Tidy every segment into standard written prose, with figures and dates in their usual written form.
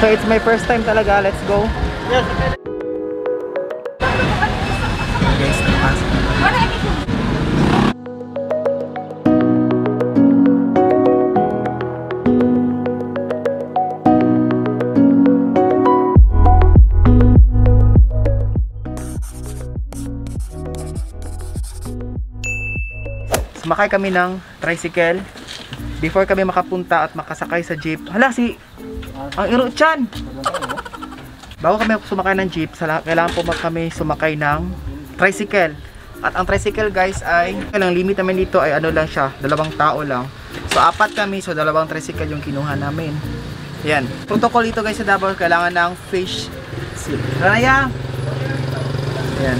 So it's my first time talaga. Let's go. Yes. Guys, napasok na tayo. Sumakay kami ng tricycle before kami makapunta at makasakay sa jeep. Hala, ang Iro-chan! Bago kami sumakay ng jeep, kailangan po kami sumakay ng tricycle. At ang tricycle guys ay, ang limit namin dito ay ano lang siya, 2 tao lang. So 4 kami, so 2 tricycle yung kinuha namin. Yan. Protocol dito guys sa Davao, kailangan ng face shield. Ranaya! Yan.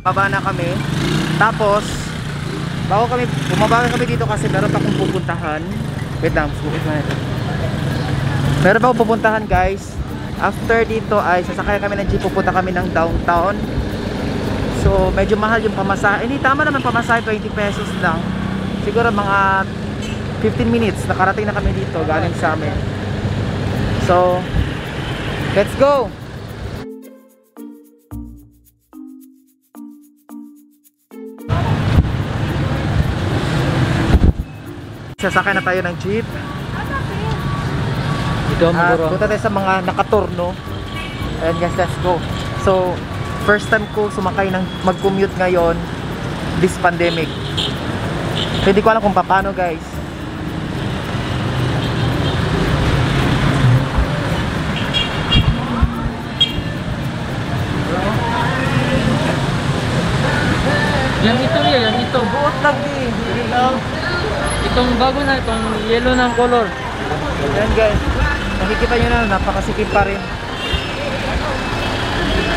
Baba na kami. Tapos bumaba kami dito kasi meron pa akong pupuntahan. Wait lang, meron pa akong pupuntahan guys. After dito ay sasakay kami ng jeep, pupunta kami ng downtown. So medyo mahal yung pamasahe. Hindi, tama naman pamasahe, 20 pesos lang. Siguro mga 15 minutes nakarating na kami dito galing sa amin. So let's go. Sasakay na tayo ng jeep. At punta tayo sa mga nakaturno. And guys, let's go. So, first time ko sumakay ng mag-commute ngayon this pandemic. Hindi ko alam kung paano guys. Yan ito. Buot lagi. Itong bago na, itong yellow ng color. Ayan guys, nakikita nyo na, napakasikip pa rin.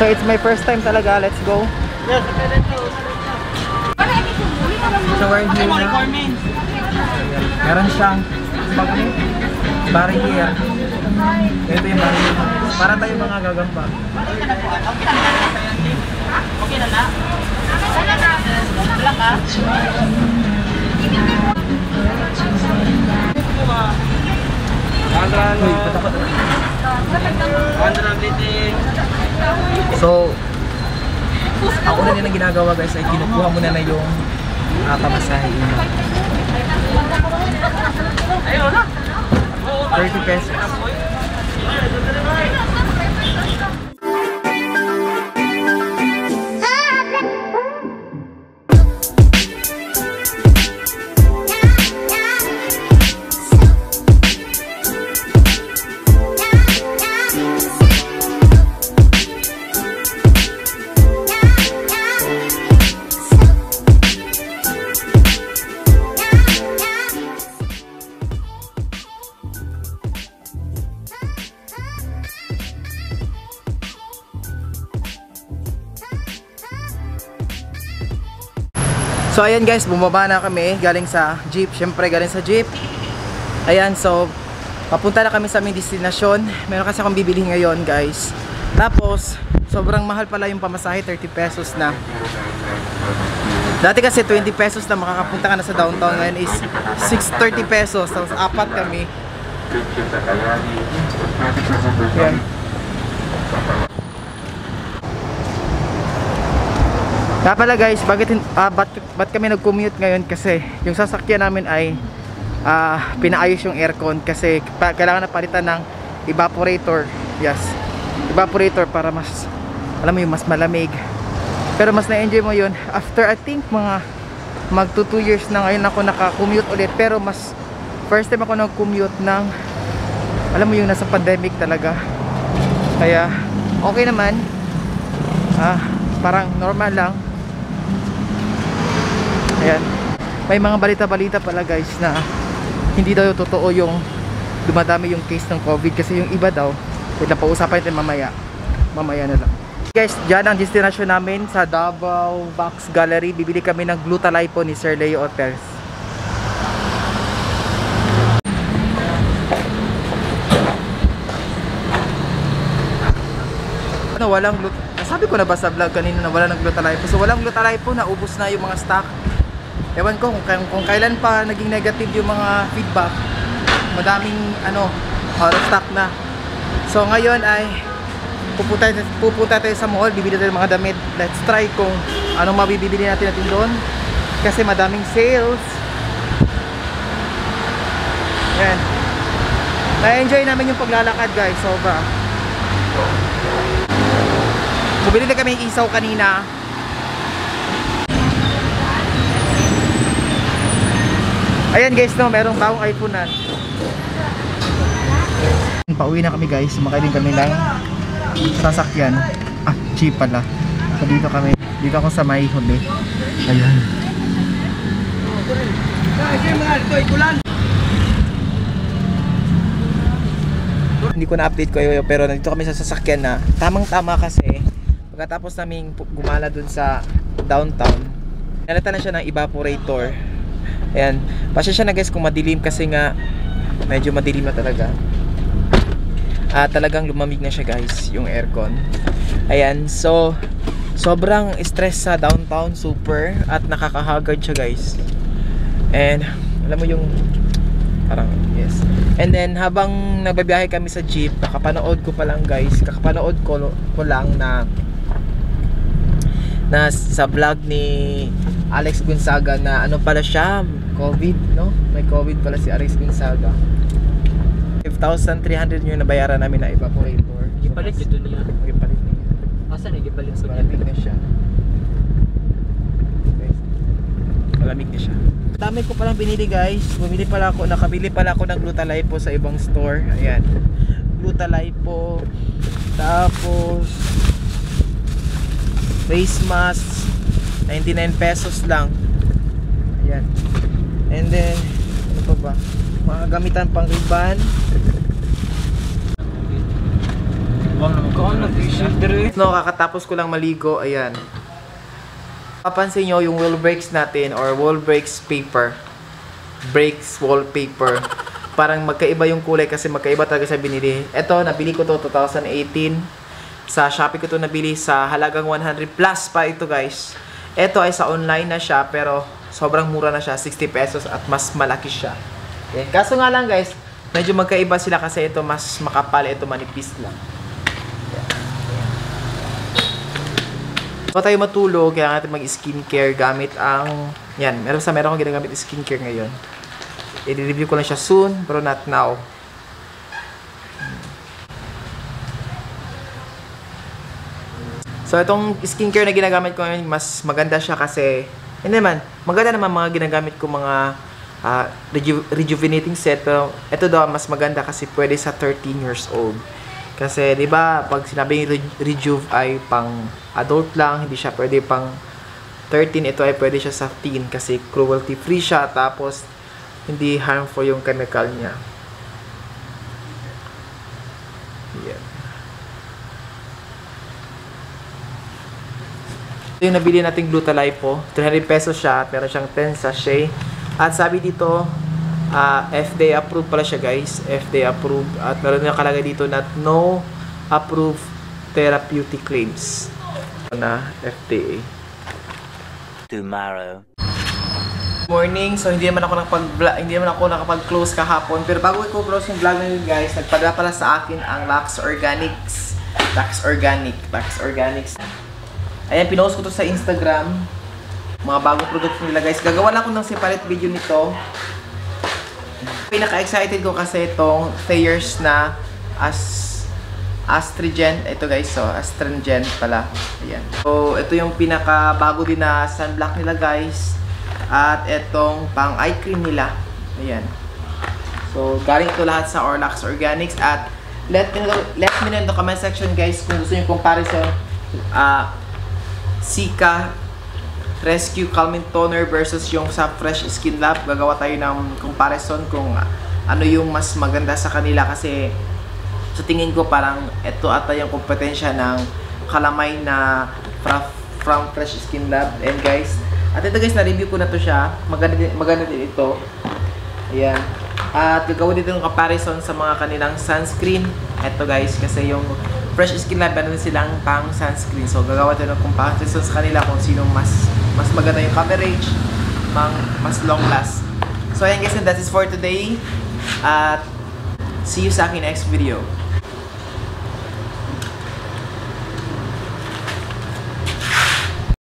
So it's my first time talaga, let's go. Yes, So we're here na. Meron siyang barrier. Ito yung barrier. Para tayo mga gagamba. Okay na na? Wala ka? So ako na din ang ginagawa guys ay kinukuha muna na yung pamasahe niya. 30 pesos. So ayan guys, bumaba na kami galing sa jeep. Syempre galing sa jeep. Ayan, so papunta na kami sa aming destinasyon. Meron kasi akong bibili ngayon guys. Tapos sobrang mahal pala yung pamasahe, 30 pesos na. Dati kasi 20 pesos na makakapunta ka na sa downtown. Ngayon is 630 pesos. Tapos 4 kami. Ayan. Kaya pala guys, ba't kami nag-commute ngayon? Kasi yung sasakyan namin ay pinaayos yung aircon. Kasi kailangan na palitan ng evaporator. Yes, evaporator para mas, alam mo yung mas malamig. Pero mas na-enjoy mo yun after I think mga magto 2 years na ngayon ako naka-commute ulit. Pero mas first time ako nag-commute ng, alam mo yung nasa pandemic talaga. Kaya okay naman, parang normal lang. Ayan. May mga balita-balita pala guys na hindi daw totoo yung dumadami yung case ng COVID. Kasi yung iba daw, pausapan natin mamaya na lang. Guys, dyan ang destination namin sa Davao Box Gallery. Bibili kami ng Glutalipo ni Sir Leo Hotels. Ano, walang sabi ko na ba sa vlog kanina na wala ng Glutalipo. So walang Glutalipo, naubos na yung mga stock. Ewan ko kung kailan pa naging negative yung mga feedback. Madaming out of stock na. So ngayon ay pupunta tayo sa mall, bibili tayo ng mga damit. Let's try kung anong mabibili natin doon kasi madaming sales. Yan, na-enjoy namin yung paglalakad guys, sobra. Bumili na kami isaw kanina. Ayan guys, no, merong bagong iPhone-an. Pauwi na kami guys, sumakay din kami ng sasakyan. Jeep pala. So dito ako sa may huli. Ayan. Hindi ko na-update ko yun, pero nandito kami sa sasakyan na tamang-tama kasi pagkatapos namin gumala dun sa downtown, nalata na siya ng evaporator. Ayan. Pasensya na guys kung madilim kasi nga medyo madilim na talaga. Talagang lumamig na siya guys yung aircon. Ayan, so sobrang stress sa downtown, super, at nakakahagard siya guys. And alam mo yung parang yes. And then habang nagbabiyahe kami sa jeep, kakapanood ko lang na sa vlog ni Alex Gonzaga na ano pala siya, COVID, no? May COVID pala si Alex Gonzaga. 5,300 yung nabayaran namin na evaporator. Gipalit ito niya. Gipalit niya. Asan na gipalit sa Malamig na siya. Malamig na siya. Dami ko palang binili guys. Nakabili pala ako ng Glutalipo sa ibang store. Ayan. Glutalipo. Tapos face mask 99 pesos lang. Ayan. And then ano pa ba? Mga gamitan pang ribbon. No, kakatapos ko lang maligo. Ayan. Papansin nyo yung wall breaks natin or wall breaks paper. Breaks wallpaper. Parang magkaiba yung kulay kasi magkaiba talaga sa binili. Ito, nabili ko to 2018. Sa Shopee ko to nabili sa halagang 100 plus pa ito guys. Ito ay sa online na siya pero sobrang mura na siya, 60 pesos at mas malaki siya. Okay. Kaso nga lang guys, medyo magkaiba sila kasi ito mas makapal, ito manipis lang. So tayo matulog, kaya natin mag-skincare gamit ang meron akong ginagamit skincare ngayon. I-review ko lang siya soon, pero not now. So itong skincare na ginagamit ko ngayon, mas maganda siya kasi maganda naman mga ginagamit ko mga rejuvenating set, pero ito daw mas maganda kasi pwede sa 13 years old. Kasi 'di ba pag sinabing rejuve ay pang adult lang, hindi siya pwede pang 13, ito ay pwede siya sa teen kasi cruelty free siya tapos hindi harmful yung chemical niya. Yeah. Ito yung nabili nating Glutalipo, 300 pesos siya, meron siyang 10 sachet. At sabi dito, FDA approved pala siya guys, FDA approved, at meron na nakalagay dito na no approved therapeutic claims na FDA. Tomorrow. Morning, so hindi naman ako nakapag-close kahapon, pero bago ko close yung vlog na yun guys, nagpadala pala sa akin ang Lux Organics. Ayan, pinost ko to sa Instagram, mga bagong produkto nila guys. Gagawa lang ko ng separate video nito. Pinaka-excited ko kasi itong Thayers na astringent. Ito guys, so astringent pala. Ayan. So ito yung pinaka-bago din na sunblock nila guys. At itong pang eye cream nila. Ayan. So galing ito lahat sa Lux Organics. At let me know in the comment section guys kung gusto nyo comparison Cica Rescue Calming Toner versus yung sa Fresh Skin Lab. Gagawa tayo ng comparison kung ano yung mas maganda sa kanila kasi sa tingin ko parang ito ata yung kompetensya ng calamine na from Fresh Skin Lab. And guys, at ito guys, na-review ko na to siya. Maganda din ito. Ayan. At gagawin dito yung comparison sa mga kanilang sunscreen. Ito guys, kasi yung Fresh Skin Lab, ano silang pang sunscreen. So gagawa tayo ng comparison sa kanila kung sino mas maganda yung coverage, mas long last. So ayan guys, and that is for today. At see you sa akin next video.